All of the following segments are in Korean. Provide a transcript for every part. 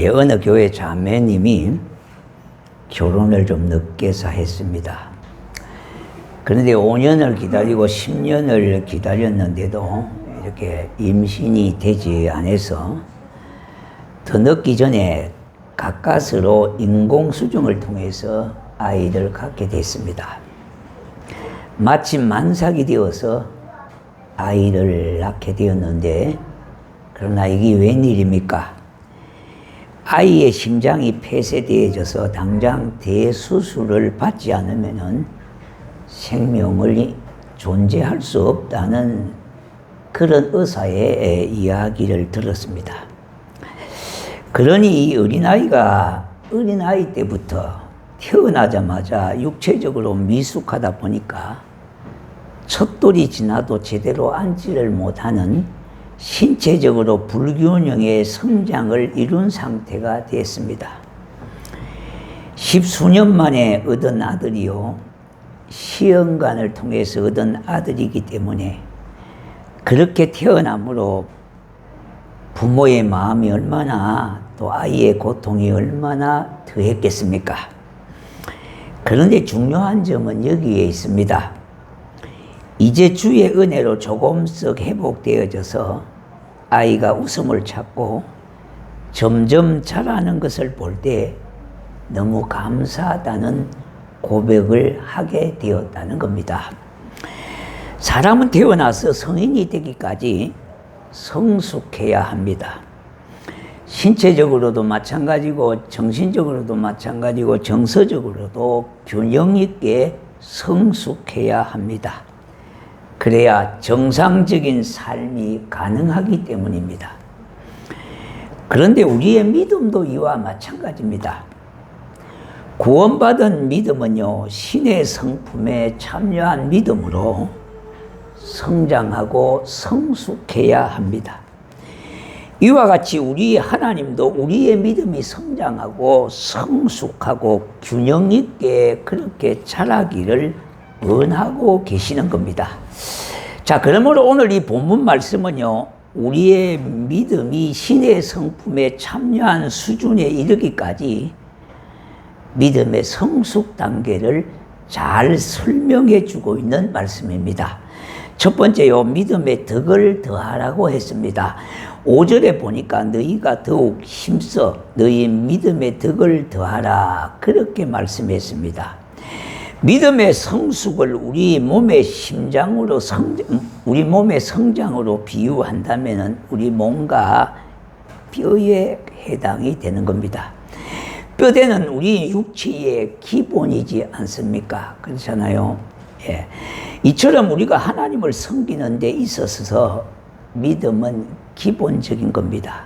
어느 교회 자매님이 결혼을 좀 늦게 했습니다. 그런데 5년을 기다리고 10년을 기다렸는데도 이렇게 임신이 되지 않아서 더 늦기 전에 가까스로 인공수정을 통해서 아이를 갖게 됐습니다. 마침 만삭이 되어서 아이를 낳게 되었는데, 그러나 이게 웬일입니까? 아이의 심장이 폐쇄되어져서 당장 대수술을 받지 않으면 생명을 존재할 수 없다는 그런 의사의 이야기를 들었습니다. 그러니 이 어린아이가 어린아이 때부터 태어나자마자 육체적으로 미숙하다 보니까 첫 돌이 지나도 제대로 앉지를 못하는 신체적으로 불균형의 성장을 이룬 상태가 됐습니다. 10수년 만에 얻은 아들이요, 시험관을 통해서 얻은 아들이기 때문에 그렇게 태어남으로 부모의 마음이 얼마나, 또 아이의 고통이 얼마나 더했겠습니까? 그런데 중요한 점은 여기에 있습니다. 이제 주의 은혜로 조금씩 회복되어져서 아이가 웃음을 찾고 점점 자라는 것을 볼 때 너무 감사하다는 고백을 하게 되었다는 겁니다. 사람은 태어나서 성인이 되기까지 성숙해야 합니다. 신체적으로도 마찬가지고 정신적으로도 마찬가지고 정서적으로도 균형 있게 성숙해야 합니다. 그래야 정상적인 삶이 가능하기 때문입니다. 그런데 우리의 믿음도 이와 마찬가지입니다. 구원받은 믿음은요, 신의 성품에 참여한 믿음으로 성장하고 성숙해야 합니다. 이와 같이 우리 하나님도 우리의 믿음이 성장하고 성숙하고 균형 있게 그렇게 자라기를 원하고 계시는 겁니다. 자, 그러므로 오늘 이 본문 말씀은요, 우리의 믿음이 신의 성품에 참여한 수준에 이르기까지 믿음의 성숙 단계를 잘 설명해 주고 있는 말씀입니다. 첫 번째요, 믿음의 덕을 더하라고 했습니다. 5절에 보니까 너희가 더욱 힘써 너희 믿음의 덕을 더하라, 그렇게 말씀했습니다. 믿음의 성숙을 우리 몸의 심장으로 우리 몸의 성장으로 비유한다면 우리 몸과 뼈에 해당이 되는 겁니다. 뼈대는 우리 육체의 기본이지 않습니까? 그렇잖아요. 예. 이처럼 우리가 하나님을 섬기는 데 있어서 믿음은 기본적인 겁니다.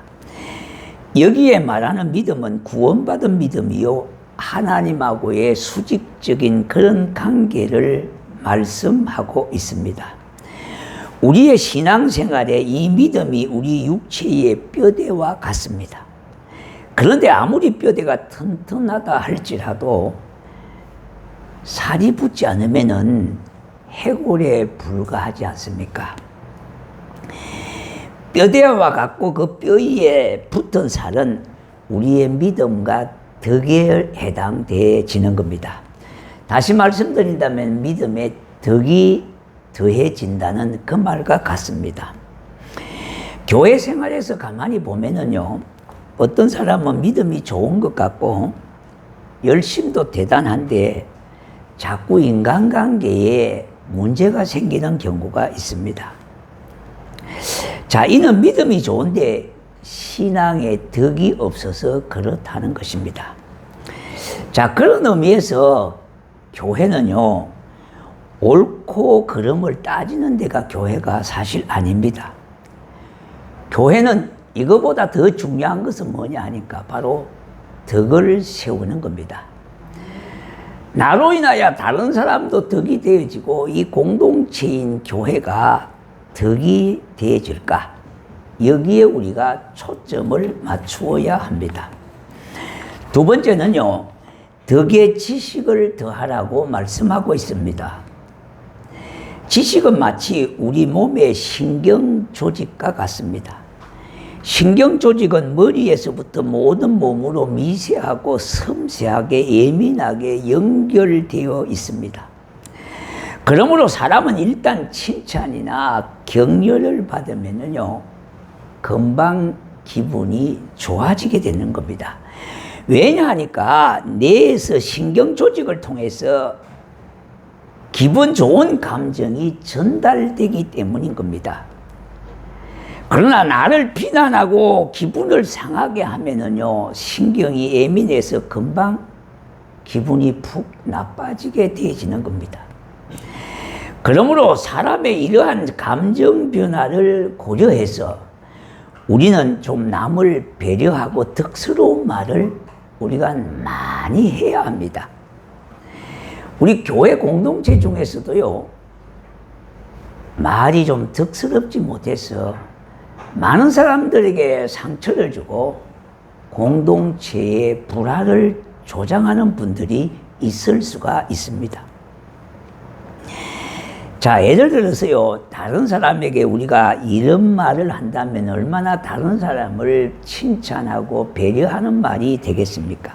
여기에 말하는 믿음은 구원받은 믿음이요, 하나님하고의 수직적인 그런 관계를 말씀하고 있습니다. 우리의 신앙생활에 이 믿음이 우리 육체의 뼈대와 같습니다. 그런데 아무리 뼈대가 튼튼하다 할지라도 살이 붙지 않으면은 해골에 불과하지 않습니까? 뼈대와 같고 그 뼈에 붙은 살은 우리의 믿음과 덕에 해당되어지는 겁니다. 다시 말씀드린다면 믿음의 덕이 더해진다는 그 말과 같습니다. 교회 생활에서 가만히 보면은요, 어떤 사람은 믿음이 좋은 것 같고 열심도 대단한데 자꾸 인간관계에 문제가 생기는 경우가 있습니다. 자, 이는 믿음이 좋은데 신앙의 덕이 없어서 그렇다는 것입니다. 자, 그런 의미에서 교회는요, 옳고 그름을 따지는 데가 교회가 사실 아닙니다. 교회는 이거보다 더 중요한 것은 뭐냐 하니까 바로 덕을 세우는 겁니다. 나로 인하여 다른 사람도 덕이 되어지고 이 공동체인 교회가 덕이 되어질까? 여기에 우리가 초점을 맞추어야 합니다. 두 번째는요, 덕의 지식을 더하라고 말씀하고 있습니다. 지식은 마치 우리 몸의 신경 조직과 같습니다. 신경 조직은 머리에서부터 모든 몸으로 미세하고 섬세하게 예민하게 연결되어 있습니다. 그러므로 사람은 일단 칭찬이나 격려를 받으면요, 금방 기분이 좋아지게 되는 겁니다. 왜냐하니까 뇌에서 신경 조직을 통해서 기분 좋은 감정이 전달되기 때문인 겁니다. 그러나 나를 비난하고 기분을 상하게 하면은요, 신경이 예민해서 금방 기분이 푹 나빠지게 되어지는 겁니다. 그러므로 사람의 이러한 감정 변화를 고려해서 우리는 좀 남을 배려하고 덕스러운 말을 우리가 많이 해야 합니다. 우리 교회 공동체 중에서도요, 말이 좀 덕스럽지 못해서 많은 사람들에게 상처를 주고 공동체의 불화를 조장하는 분들이 있을 수가 있습니다. 자, 예를 들어서요, 다른 사람에게 우리가 이런 말을 한다면 얼마나 다른 사람을 칭찬하고 배려하는 말이 되겠습니까?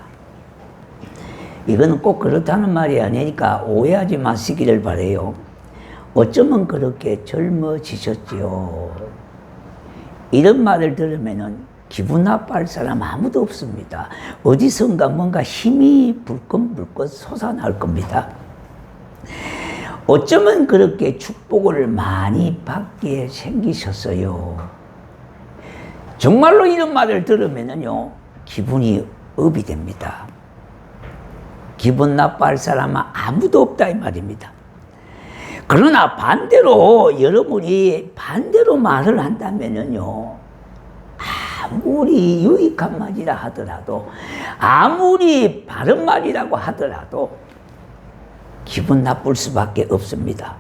이거는 꼭 그렇다는 말이 아니니까 오해하지 마시기를 바라요. 어쩌면 그렇게 젊어지셨지요. 이런 말을 들으면은 기분 나빠할 사람 아무도 없습니다. 어디선가 뭔가 힘이 불끈불끈 솟아날 겁니다. 어쩌면 그렇게 축복을 많이 받게 생기셨어요. 정말로 이런 말을 들으면은요, 기분이 업이 됩니다. 기분 나빠할 사람은 아무도 없다 이 말입니다. 그러나 반대로 여러분이 반대로 말을 한다면은요, 아무리 유익한 말이라 하더라도, 아무리 바른 말이라고 하더라도 기분 나쁠 수밖에 없습니다.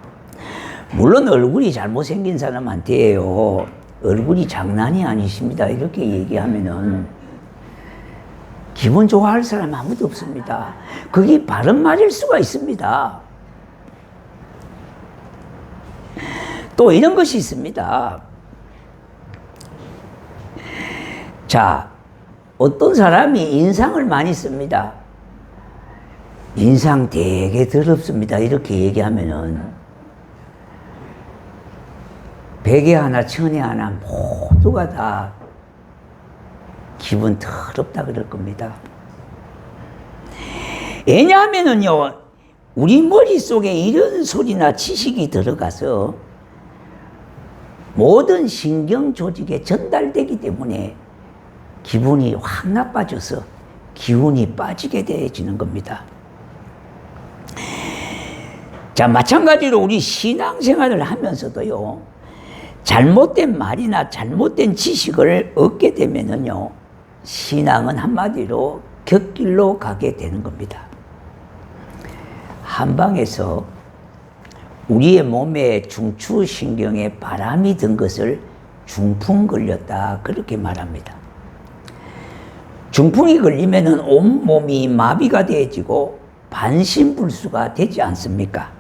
물론 얼굴이 잘못생긴 사람한테요, 얼굴이 장난이 아니십니다 이렇게 얘기하면은 기분 좋아할 사람 아무도 없습니다. 그게 바른 말일 수가 있습니다. 또 이런 것이 있습니다. 자, 어떤 사람이 인상을 많이 씁니다. 인상 되게 더럽습니다 이렇게 얘기하면은 백에 하나 천에 하나 모두가 다 기분 더럽다 그럴 겁니다. 왜냐하면은요, 우리 머릿속에 이런 소리나 지식이 들어가서 모든 신경 조직에 전달되기 때문에 기분이 확 나빠져서 기운이 빠지게 되어지는 겁니다. 자, 마찬가지로 우리 신앙생활을 하면서도요, 잘못된 말이나 잘못된 지식을 얻게 되면은요, 신앙은 한마디로 곁길로 가게 되는 겁니다. 한방에서 우리의 몸에 중추신경에 바람이 든 것을 중풍 걸렸다 그렇게 말합니다. 중풍이 걸리면은 온몸이 마비가 되어지고 반신불수가 되지 않습니까?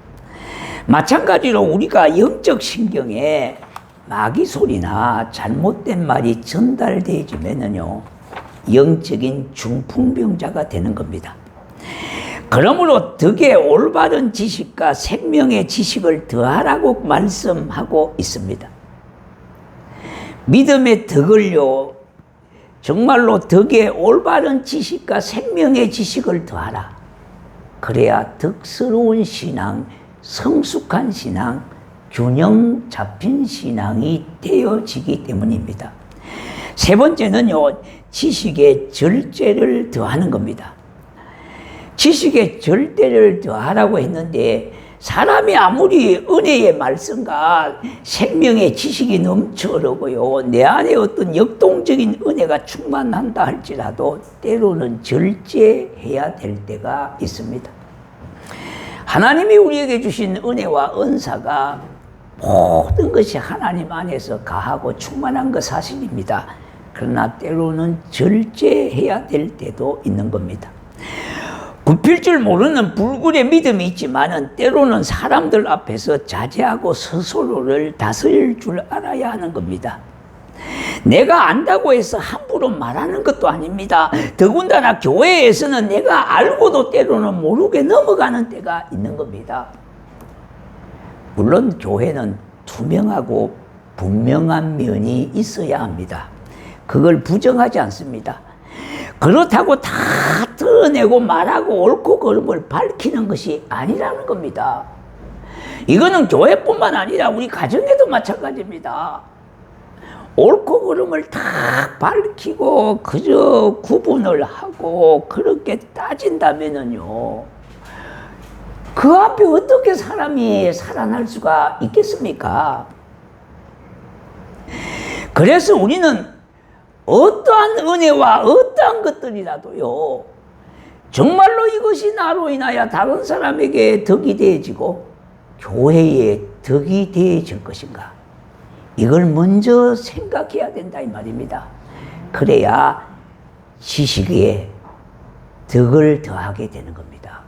마찬가지로 우리가 영적 신경에 마귀 소리나 잘못된 말이 전달되어지면은요, 영적인 중풍병자가 되는 겁니다. 그러므로 덕에 올바른 지식과 생명의 지식을 더하라고 말씀하고 있습니다. 믿음의 덕을요, 정말로 덕에 올바른 지식과 생명의 지식을 더하라. 그래야 덕스러운 신앙, 성숙한 신앙, 균형 잡힌 신앙이 되어지기 때문입니다. 세 번째는요, 지식의 절제를 더하는 겁니다. 지식의 절제를 더하라고 했는데, 사람이 아무리 은혜의 말씀과 생명의 지식이 넘쳐 흐르고요, 내 안에 어떤 역동적인 은혜가 충만한다 할지라도 때로는 절제해야 될 때가 있습니다. 하나님이 우리에게 주신 은혜와 은사가 모든 것이 하나님 안에서 가하고 충만한 것 사실입니다. 그러나 때로는 절제해야 될 때도 있는 겁니다. 굽힐 줄 모르는 불굴의 믿음이 있지만은 때로는 사람들 앞에서 자제하고 스스로를 다스릴 줄 알아야 하는 겁니다. 내가 안다고 해서 함부로 말하는 것도 아닙니다. 더군다나 교회에서는 내가 알고도 때로는 모르게 넘어가는 때가 있는 겁니다. 물론 교회는 투명하고 분명한 면이 있어야 합니다. 그걸 부정하지 않습니다. 그렇다고 다 드러내고 말하고 옳고 그름을 밝히는 것이 아니라는 겁니다. 이거는 교회뿐만 아니라 우리 가정에도 마찬가지입니다. 옳고 그름을 다 밝히고 그저 구분을 하고 그렇게 따진다면은요, 그 앞에 어떻게 사람이 살아날 수가 있겠습니까? 그래서 우리는 어떠한 은혜와 어떠한 것들이라도요, 정말로 이것이 나로 인하여 다른 사람에게 덕이 되어지고 교회에 덕이 되어질 것인가, 이걸 먼저 생각해야 된다 이 말입니다. 그래야 지식에 덕을 더하게 되는 겁니다.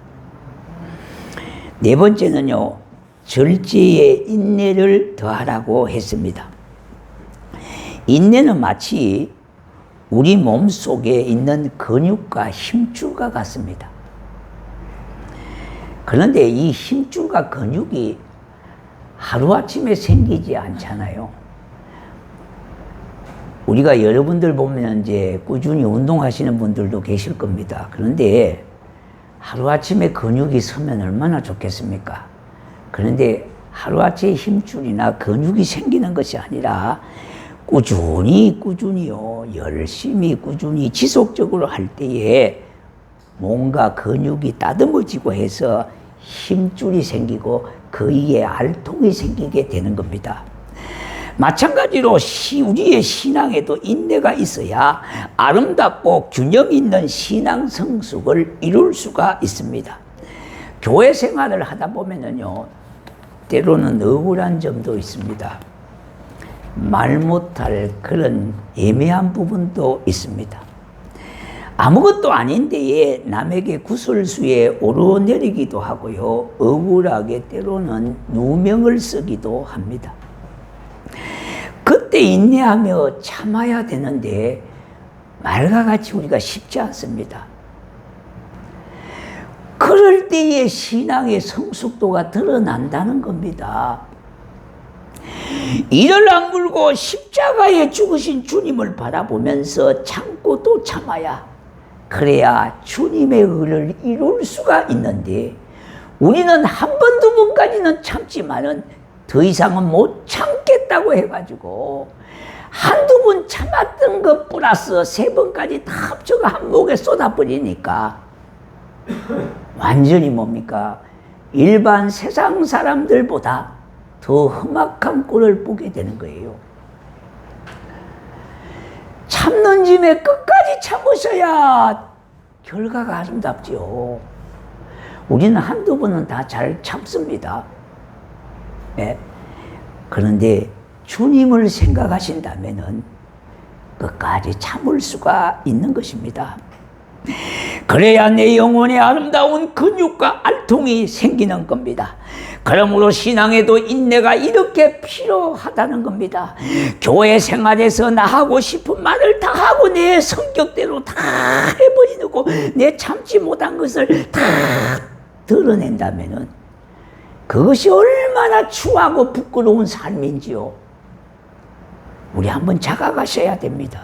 네 번째는요, 절제에 인내를 더하라고 했습니다. 인내는 마치 우리 몸 속에 있는 근육과 힘줄과 같습니다. 그런데 이 힘줄과 근육이 하루아침에 생기지 않잖아요. 우리가 여러분들 보면 이제 꾸준히 운동하시는 분들도 계실 겁니다. 그런데 하루아침에 근육이 서면 얼마나 좋겠습니까? 그런데 하루아침에 힘줄이나 근육이 생기는 것이 아니라 꾸준히요, 열심히 꾸준히 지속적으로 할 때에 뭔가 근육이 따듬어지고 해서 힘줄이 생기고 그 위에 알통이 생기게 되는 겁니다. 마찬가지로 우리의 신앙에도 인내가 있어야 아름답고 균형 있는 신앙 성숙을 이룰 수가 있습니다. 교회 생활을 하다 보면은요, 때로는 억울한 점도 있습니다. 말 못할 그런 애매한 부분도 있습니다. 아무것도 아닌데에 남에게 구설수에 오르내리기도 하고요, 억울하게 때로는 누명을 쓰기도 합니다. 그때 인내하며 참아야 되는데 말과 같이 우리가 쉽지 않습니다. 그럴 때의 신앙의 성숙도가 드러난다는 겁니다. 이를 악물고 십자가에 죽으신 주님을 바라보면서 참고 또 참아야, 그래야 주님의 의를 이룰 수가 있는데, 우리는 한 번, 두 번까지는 참지만은 더 이상은 못 참겠다고 해가지고 한두 번 참았던 것 플러스 세 번까지 다 합쳐가 한 목에 쏟아버리니까 완전히 뭡니까? 일반 세상 사람들보다 더 험악한 꼴을 보게 되는 거예요. 참는 짐에 끝까지 참으셔야 결과가 아름답죠. 우리는 한두 번은 다 잘 참습니다. 네. 그런데 주님을 생각하신다면은 끝까지 참을 수가 있는 것입니다. 그래야 내 영혼에 아름다운 근육과 알통이 생기는 겁니다. 그러므로 신앙에도 인내가 이렇게 필요하다는 겁니다. 교회 생활에서 나 하고 싶은 말을 다 하고 내 성격대로 다 해버리고 내 참지 못한 것을 다 드러낸다면은 그것이 얼마나 추하고 부끄러운 삶인지요. 우리 한번 자각하셔야 됩니다.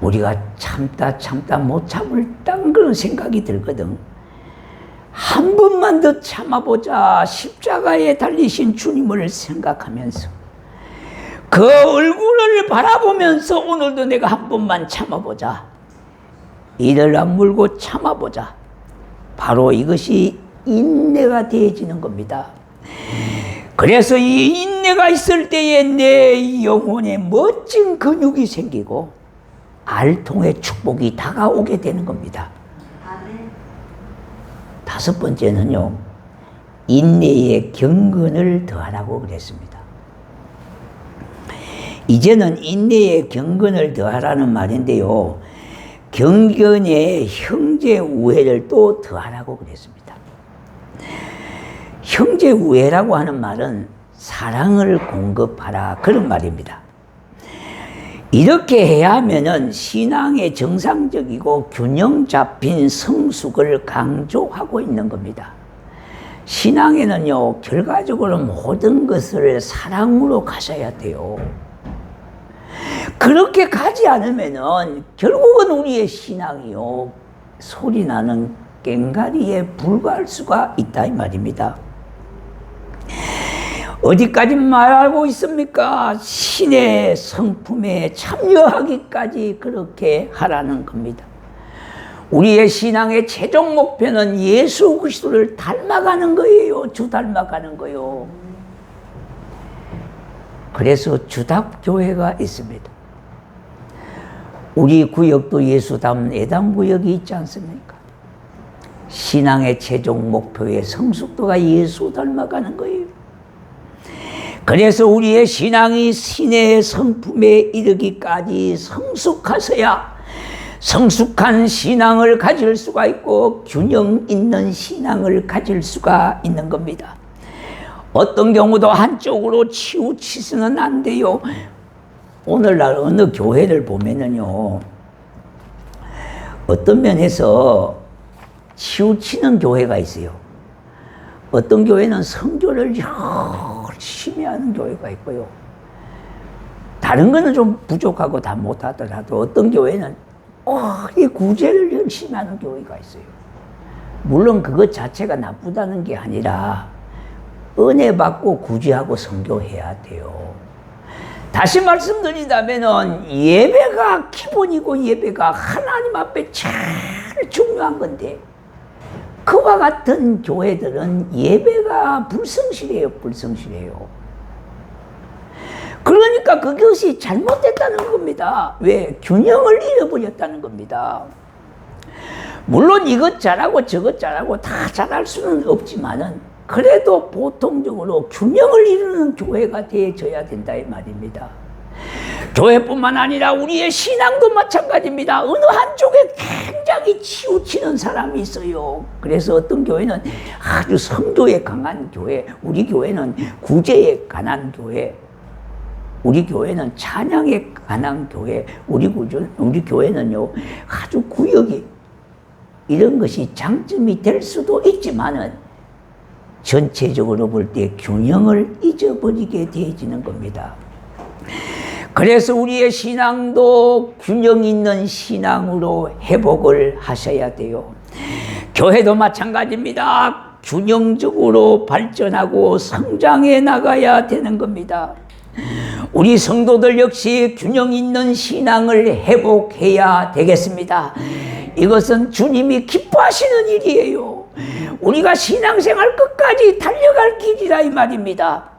우리가 참다 못 참을 딴 그런 생각이 들거든. 한 번만 더 참아보자. 십자가에 달리신 주님을 생각하면서 그 얼굴을 바라보면서 오늘도 내가 한 번만 참아보자. 이를 악물고 참아보자. 바로 이것이 인내가 되어지는 겁니다. 그래서 이 인내가 있을 때에 내 영혼에 멋진 근육이 생기고 알통의 축복이 다가오게 되는 겁니다. 다섯 번째는요, 인내에 경건을 더하라고 그랬습니다. 이제는 인내에 경건을 더하라는 말인데요, 경건에 형제 우애를 또 더하라고 그랬습니다. 형제 우애라고 하는 말은 사랑을 공급하라, 그런 말입니다. 이렇게 해야 하면은 신앙의 정상적이고 균형 잡힌 성숙을 강조하고 있는 겁니다. 신앙에는요, 결과적으로 모든 것을 사랑으로 가셔야 돼요. 그렇게 가지 않으면은 결국은 우리의 신앙이요, 소리나는 꽹과리에 불과할 수가 있다 이 말입니다. 어디까지 말하고 있습니까? 신의 성품에 참여하기까지 그렇게 하라는 겁니다. 우리의 신앙의 최종 목표는 예수 그리스도를 닮아가는 거예요. 주 닮아가는 거요. 그래서 주답교회가 있습니다. 우리 구역도 예수 닮은 애당구역이 있지 않습니까? 신앙의 최종 목표의 성숙도가 예수 닮아가는 거예요. 그래서 우리의 신앙이 신의 성품에 이르기까지 성숙하셔야 성숙한 신앙을 가질 수가 있고 균형 있는 신앙을 가질 수가 있는 겁니다. 어떤 경우도 한쪽으로 치우치서는 안 돼요. 오늘날 어느 교회를 보면은요, 어떤 면에서 치우치는 교회가 있어요. 어떤 교회는 선교를 열심히 하는 교회가 있고요. 다른 거는 좀 부족하고 다 못하더라도 어떤 교회는 이 구제를 열심히 하는 교회가 있어요. 물론 그것 자체가 나쁘다는 게 아니라 은혜 받고 구제하고 선교해야 돼요. 다시 말씀드린다면 예배가 기본이고 예배가 하나님 앞에 제일 중요한 건데, 그와 같은 교회들은 예배가 불성실해요. 불성실해요. 그러니까 그것이 잘못됐다는 겁니다. 왜? 균형을 잃어버렸다는 겁니다. 물론 이것 잘하고 저것 잘하고 다 잘할 수는 없지만은 그래도 보통적으로 균형을 이루는 교회가 되어져야 된다 이 말입니다. 교회뿐만 아니라 우리의 신앙도 마찬가지입니다. 어느 한쪽에 굉장히 치우치는 사람이 있어요. 그래서 어떤 교회는 아주 선교에 강한 교회, 우리 교회는 구제에 강한 교회, 우리 교회는 찬양에 강한 교회, 우리 교회는요 아주 구역이, 이런 것이 장점이 될 수도 있지만은 전체적으로 볼 때 균형을 잊어버리게 되어지는 겁니다. 그래서 우리의 신앙도 균형 있는 신앙으로 회복을 하셔야 돼요. 교회도 마찬가지입니다. 균형적으로 발전하고 성장해 나가야 되는 겁니다. 우리 성도들 역시 균형 있는 신앙을 회복해야 되겠습니다. 이것은 주님이 기뻐하시는 일이에요. 우리가 신앙생활 끝까지 달려갈 길이라 이 말입니다.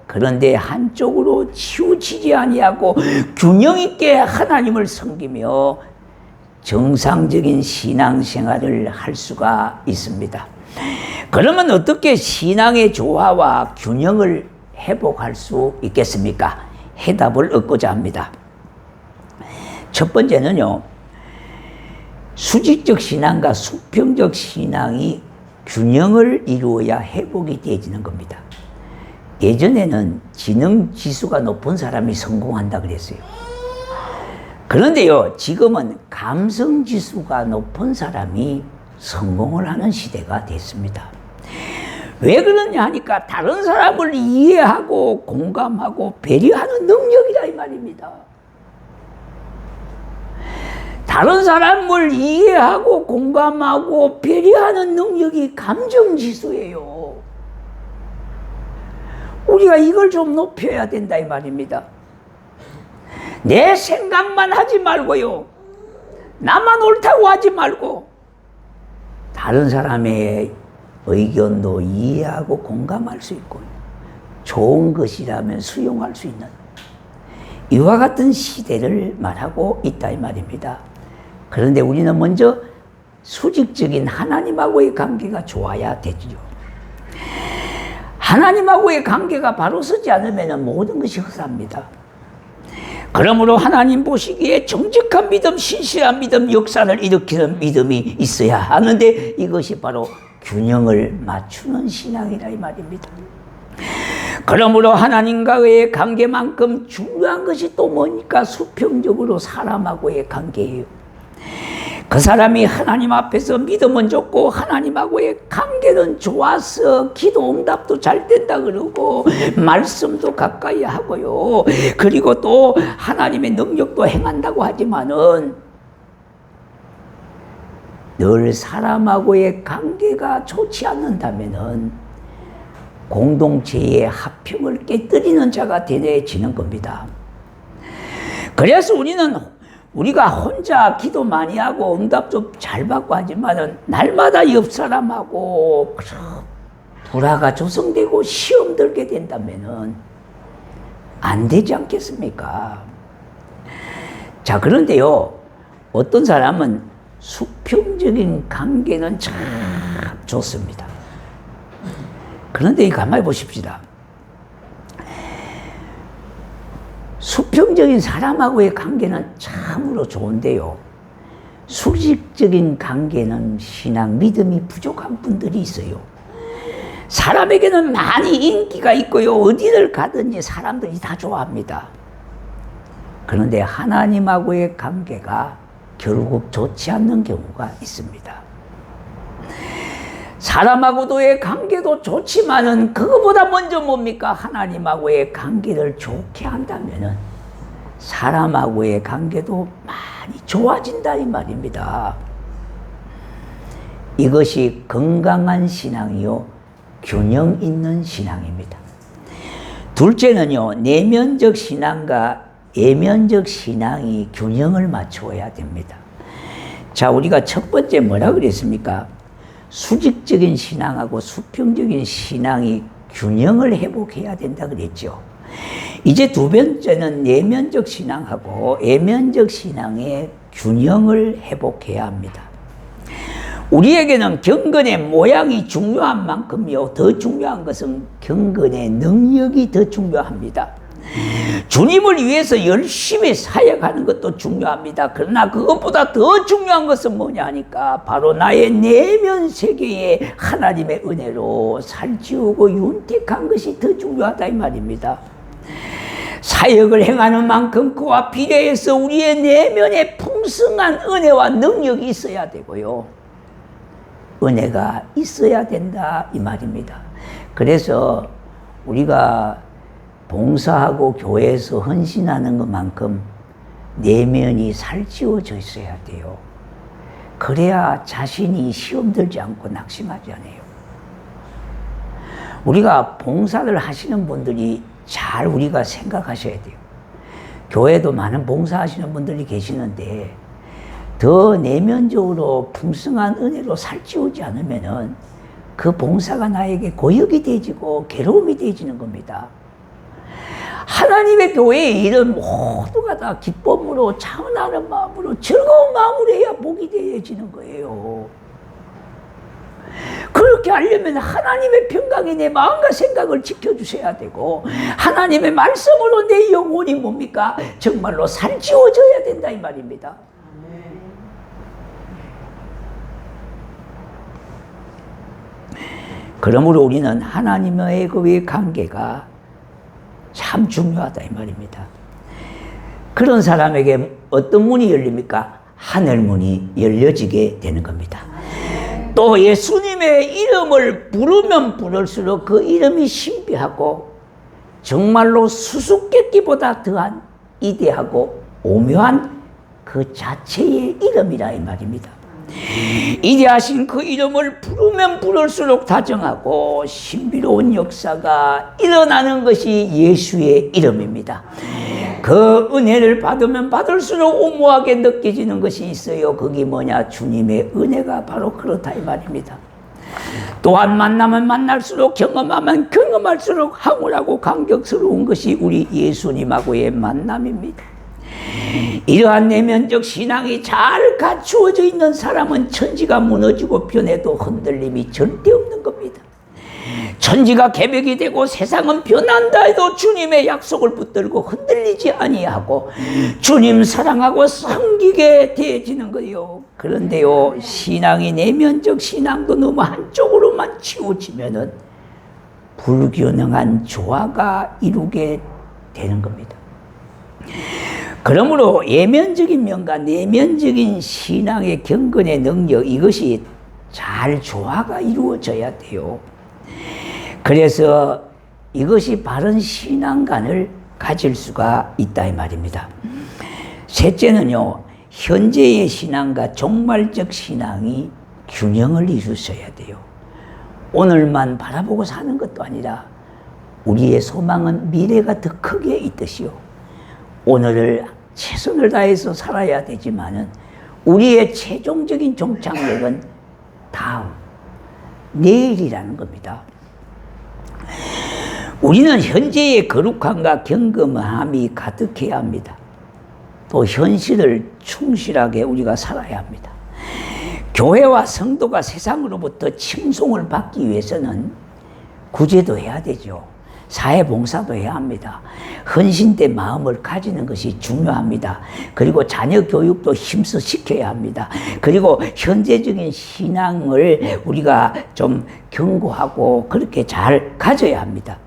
그런데 한쪽으로 치우치지 아니하고 균형 있게 하나님을 섬기며 정상적인 신앙생활을 할 수가 있습니다. 그러면 어떻게 신앙의 조화와 균형을 회복할 수 있겠습니까? 해답을 얻고자 합니다. 첫 번째는요, 수직적 신앙과 수평적 신앙이 균형을 이루어야 회복이 되어지는 겁니다. 예전에는 지능 지수가 높은 사람이 성공한다 그랬어요. 그런데요, 지금은 감성 지수가 높은 사람이 성공을 하는 시대가 됐습니다. 왜 그러냐 하니까 다른 사람을 이해하고 공감하고 배려하는 능력이라 이 말입니다. 다른 사람을 이해하고 공감하고 배려하는 능력이 감정지수예요. 우리가 이걸 좀 높여야 된다 이 말입니다. 내 생각만 하지 말고요, 나만 옳다고 하지 말고 다른 사람의 의견도 이해하고 공감할 수 있고 좋은 것이라면 수용할 수 있는 이와 같은 시대를 말하고 있다 이 말입니다. 그런데 우리는 먼저 수직적인 하나님하고의 관계가 좋아야 되죠. 하나님하고의 관계가 바로 서지 않으면 모든 것이 허사합니다. 그러므로 하나님 보시기에 정직한 믿음, 신실한 믿음, 역사를 일으키는 믿음이 있어야 하는데 이것이 바로 균형을 맞추는 신앙이라 이 말입니다. 그러므로 하나님과의 관계만큼 중요한 것이 또 뭐니까? 수평적으로 사람하고의 관계예요. 그 사람이 하나님 앞에서 믿음은 좋고 하나님하고의 관계는 좋아서 기도 응답도 잘 된다 그러고 말씀도 가까이 하고요. 그리고 또 하나님의 능력도 행한다고 하지만은 늘 사람하고의 관계가 좋지 않는다면은 공동체의 화평을 깨뜨리는 자가 되어지는 겁니다. 그래서 우리가 혼자 기도 많이 하고 응답도 잘 받고 하지만은 날마다 옆 사람하고 불화가 조성되고 시험 들게 된다면은 안 되지 않겠습니까? 자, 그런데요, 어떤 사람은 수평적인 관계는 참 좋습니다. 그런데 가만히 보십시다. 수평적인 사람하고의 관계는 참으로 좋은데요, 수직적인 관계는 신앙, 믿음이 부족한 분들이 있어요. 사람에게는 많이 인기가 있고요, 어디를 가든지 사람들이 다 좋아합니다. 그런데 하나님하고의 관계가 결국 좋지 않는 경우가 있습니다. 사람하고도의 관계도 좋지만은 그거보다 먼저 뭡니까? 하나님하고의 관계를 좋게 한다면은 사람하고의 관계도 많이 좋아진다 이 말입니다. 이것이 건강한 신앙이요, 균형 있는 신앙입니다. 둘째는요, 내면적 신앙과 외면적 신앙이 균형을 맞추어야 됩니다. 자, 우리가 첫 번째 뭐라 그랬습니까? 수직적인 신앙하고 수평적인 신앙이 균형을 회복해야 된다 그랬죠. 이제 두 번째는 내면적 신앙하고 외면적 신앙의 균형을 회복해야 합니다. 우리에게는 경건의 모양이 중요한 만큼요, 더 중요한 것은 경건의 능력이 더 중요합니다. 주님을 위해서 열심히 사역하는 것도 중요합니다. 그러나 그것보다 더 중요한 것은 뭐냐 하니까 바로 나의 내면 세계에 하나님의 은혜로 살찌우고 윤택한 것이 더 중요하다 이 말입니다. 사역을 행하는 만큼 그와 비례해서 우리의 내면에 풍성한 은혜와 능력이 있어야 되고요, 은혜가 있어야 된다 이 말입니다. 그래서 우리가 봉사하고 교회에서 헌신하는 것만큼 내면이 살찌워져 있어야 돼요. 그래야 자신이 시험 들지 않고 낙심하지 않아요. 우리가 봉사를 하시는 분들이 잘 우리가 생각하셔야 돼요. 교회도 많은 봉사하시는 분들이 계시는데 더 내면적으로 풍성한 은혜로 살찌우지 않으면은 그 봉사가 나에게 고역이 되지고 괴로움이 되지는 겁니다. 하나님의 교회의 일은 모두가 다 기쁨으로 차은하는 마음으로 즐거운 마음으로 해야 복이 되어지는 거예요. 그렇게 하려면 하나님의 평강이 내 마음과 생각을 지켜주셔야 되고 하나님의 말씀으로 내 영혼이 뭡니까? 정말로 살찌워져야 된다 이 말입니다. 그러므로 우리는 하나님의 그 관계가 참 중요하다 이 말입니다. 그런 사람에게 어떤 문이 열립니까? 하늘 문이 열려지게 되는 겁니다. 또 예수님의 이름을 부르면 부를수록 그 이름이 신비하고 정말로 수수께끼보다 더한 이대하고 오묘한 그 자체의 이름이라 이 말입니다. 이대하신 그 이름을 부르면 부를수록 다정하고 신비로운 역사가 일어나는 것이 예수의 이름입니다. 그 은혜를 받으면 받을수록 오묘하게 느껴지는 것이 있어요. 그게 뭐냐? 주님의 은혜가 바로 그렇다 이 말입니다. 또한 만나면 만날수록 경험하면 경험할수록 황홀하고 감격스러운 것이 우리 예수님하고의 만남입니다. 이러한 내면적 신앙이 잘 갖추어져 있는 사람은 천지가 무너지고 변해도 흔들림이 절대 없는 겁니다. 천지가 개벽이 되고 세상은 변한다 해도 주님의 약속을 붙들고 흔들리지 아니하고 주님 사랑하고 섬기게 되어지는 거예요. 그런데요, 신앙이 내면적 신앙도 너무 한쪽으로만 치우치면은 불균형한 조화가 이루게 되는 겁니다. 그러므로 예면적인 면과 내면적인 신앙의 경건의 능력, 이것이 잘 조화가 이루어져야 돼요. 그래서 이것이 바른 신앙관을 가질 수가 있다 이 말입니다. 셋째는요, 현재의 신앙과 종말적 신앙이 균형을 이루셔야 돼요. 오늘만 바라보고 사는 것도 아니라 우리의 소망은 미래가 더 크게 있듯이요, 오늘을 최선을 다해서 살아야 되지만은 우리의 최종적인 종착역은 다음, 내일이라는 겁니다. 우리는 현재의 거룩함과 경건함이 가득해야 합니다. 또 현실을 충실하게 우리가 살아야 합니다. 교회와 성도가 세상으로부터 칭송을 받기 위해서는 구제도 해야 되죠. 사회봉사도 해야 합니다. 헌신된 마음을 가지는 것이 중요합니다. 그리고 자녀 교육도 힘써 시켜야 합니다. 그리고 현재적인 신앙을 우리가 좀 견고하고 그렇게 잘 가져야 합니다.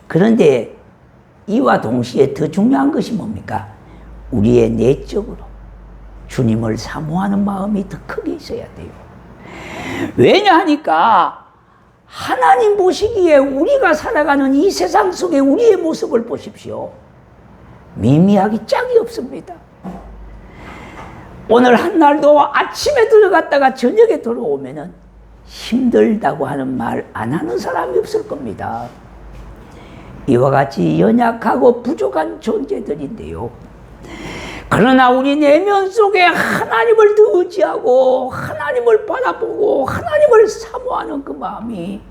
그런데 이와 동시에 더 중요한 것이 뭡니까? 우리의 내적으로 주님을 사모하는 마음이 더 크게 있어야 돼요. 왜냐하니까 하나님 보시기에 우리가 살아가는 이 세상 속에 우리의 모습을 보십시오. 미미하기 짝이 없습니다. 오늘 한 날도 아침에 들어갔다가 저녁에 들어오면은 힘들다고 하는 말 안 하는 사람이 없을 겁니다. 이와 같이 연약하고 부족한 존재들인데요, 그러나 우리 내면 속에 하나님을 더 의지하고 하나님을 바라보고 하나님을 사모하는 그 마음이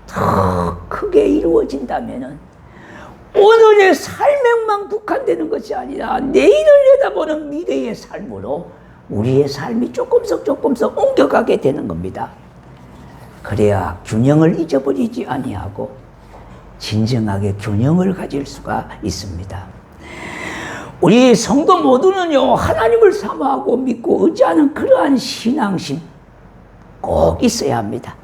더 크게 이루어진다면 오늘의 삶에만 국한되는 것이 아니라 내일을 내다보는 미래의 삶으로 우리의 삶이 조금씩 옮겨가게 되는 겁니다. 그래야 균형을 잊어버리지 아니하고 진정하게 균형을 가질 수가 있습니다. 우리 성도 모두는요, 하나님을 사모하고 믿고 의지하는 그러한 신앙심 꼭 있어야 합니다.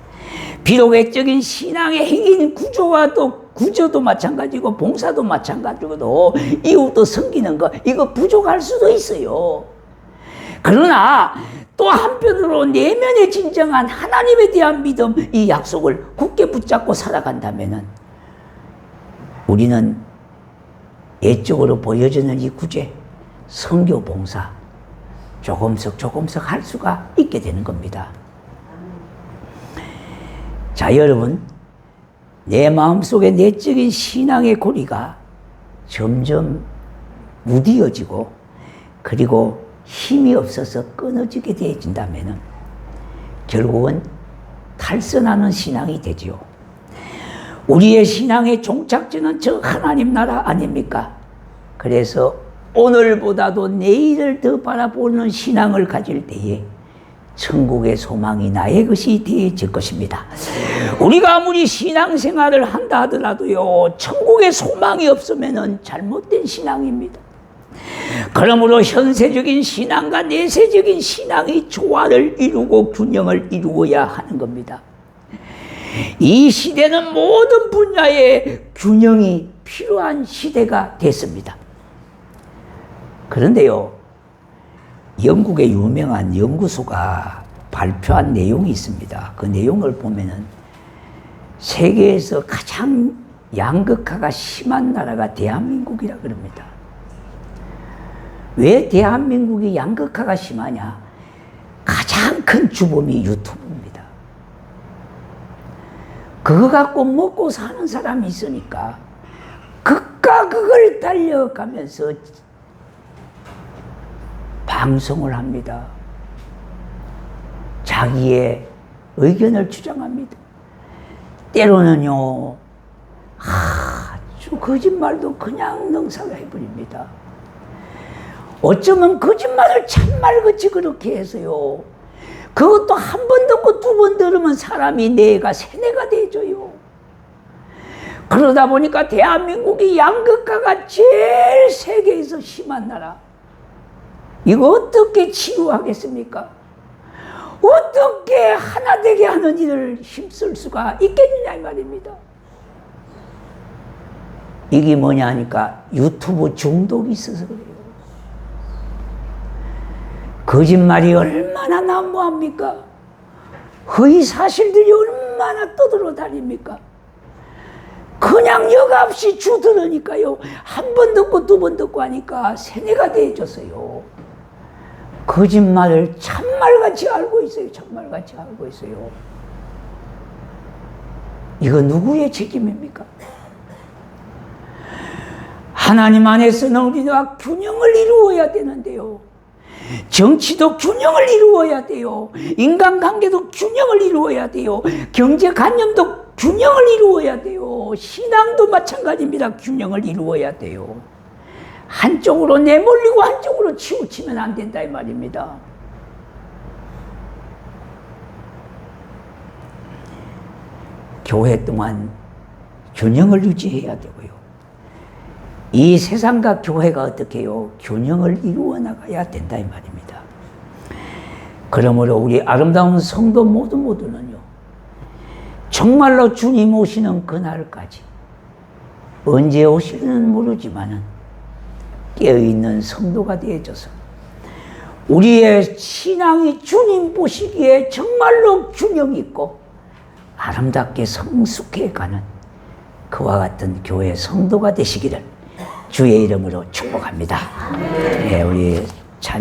비록 외적인 신앙의 행인 구조도 마찬가지고 봉사도 마찬가지고 이웃도 섬기는 거, 이거 부족할 수도 있어요. 그러나 또 한편으로 내면에 진정한 하나님에 대한 믿음, 이 약속을 굳게 붙잡고 살아간다면은 우리는 예적으로 보여지는 이 구제, 선교 봉사 조금씩 할 수가 있게 되는 겁니다. 자, 여러분, 내 마음속에 내적인 신앙의 고리가 점점 무디어지고 그리고 힘이 없어서 끊어지게 되어진다면 결국은 탈선하는 신앙이 되지요. 우리의 신앙의 종착지는 저 하나님 나라 아닙니까? 그래서 오늘보다도 내일을 더 바라보는 신앙을 가질 때에 천국의 소망이 나의 것이 되어질 것입니다. 우리가 아무리 신앙생활을 한다 하더라도요, 천국의 소망이 없으면 잘못된 신앙입니다. 그러므로 현세적인 신앙과 내세적인 신앙이 조화를 이루고 균형을 이루어야 하는 겁니다. 이 시대는 모든 분야의 균형이 필요한 시대가 됐습니다. 그런데요, 영국의 유명한 연구소가 발표한 내용이 있습니다. 그 내용을 보면은 세계에서 가장 양극화가 심한 나라가 대한민국이라 그럽니다. 왜 대한민국이 양극화가 심하냐? 가장 큰 주범이 유튜브입니다. 그거 갖고 먹고 사는 사람이 있으니까 극과 극을 달려가면서 방송을 합니다. 자기의 의견을 주장합니다. 때로는요, 아주 거짓말도 그냥 능사가 해버립니다. 어쩌면 거짓말을 참말같이 그렇게 해서요, 그것도 한 번 듣고 두 번 들으면 사람이 뇌가 세뇌가 되져요. 그러다 보니까 대한민국이 양극화가 제일 세계에서 심한 나라. 이거 어떻게 치유하겠습니까? 어떻게 하나 되게 하는 일을 힘쓸 수가 있겠느냐 이 말입니다. 이게 뭐냐 하니까 유튜브 중독이 있어서 그래요. 거짓말이 얼마나 난무합니까? 허위 사실들이 얼마나 떠들어 다닙니까? 그냥 여과없이 주들으니까요. 한 번 듣고 두 번 듣고 하니까 세뇌가 되어졌어요. 거짓말을 참말같이 알고 있어요. 참말같이 알고 있어요. 이거 누구의 책임입니까? 하나님 안에서는 우리가 균형을 이루어야 되는데요. 정치도 균형을 이루어야 돼요. 인간관계도 균형을 이루어야 돼요. 경제관념도 균형을 이루어야 돼요. 신앙도 마찬가지입니다. 균형을 이루어야 돼요. 한쪽으로 내몰리고 한쪽으로 치우치면 안 된다 이 말입니다. 교회 동안 균형을 유지해야 되고요. 이 세상과 교회가 어떻게 해요? 균형을 이루어 나가야 된다 이 말입니다. 그러므로 우리 아름다운 성도 모두는요, 정말로 주님 오시는 그날까지 언제 오시는지는 모르지만은 깨어있는 성도가 되어져서 우리의 신앙이 주님 보시기에 정말로 균형 있고 아름답게 성숙해가는 그와 같은 교회 성도가 되시기를 주의 이름으로 축복합니다. 네, 우리 찬양